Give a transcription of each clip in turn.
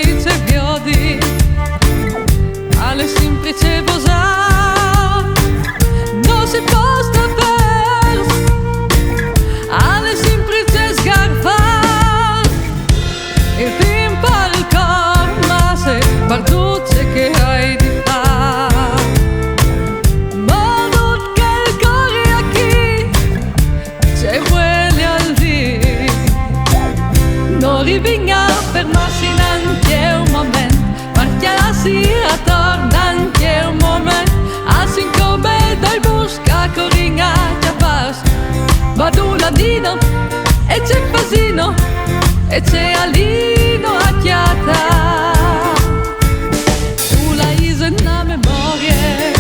semplice viodi, alle semplice bosar, non si posta vers, alle semplice sgarvar, il tempo al cor, ma se partucce che hai di far, ma non che il cuore a chi c'è vuole al di, non rivinga fermarsi neanche un momento, partirsi attorno anche un momento, assim come dai busca coringa già passa, vado ladino e c'è pasino e c'è alino a chiata, sulla isena memorie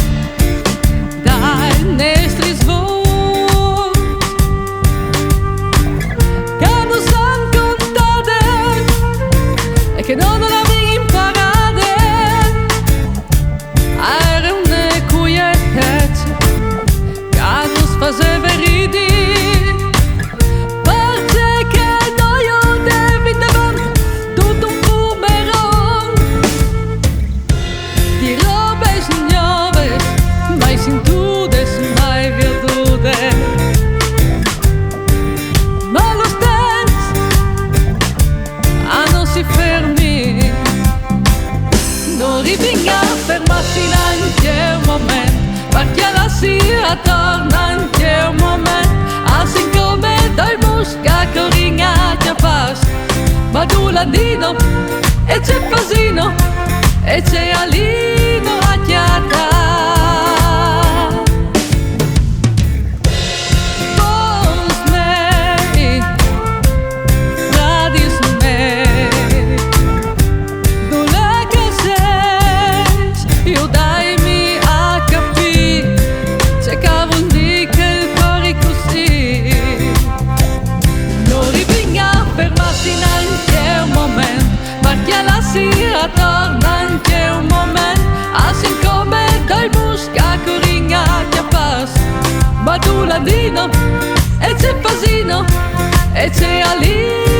dai nostri svoti che non san contate e che non avevi imparate, era una quietezza che non faceva ridere. Fermarsi neanche un momento, partirsi attorno anche un momento, assim come dai busca coringa già passa, ma tu ladino e c'è pasino e c'è alino a chiata. Attorno anche un momento, assim come dai busca coringa già passa, ma tu ladino e c'è pasino e c'è alino.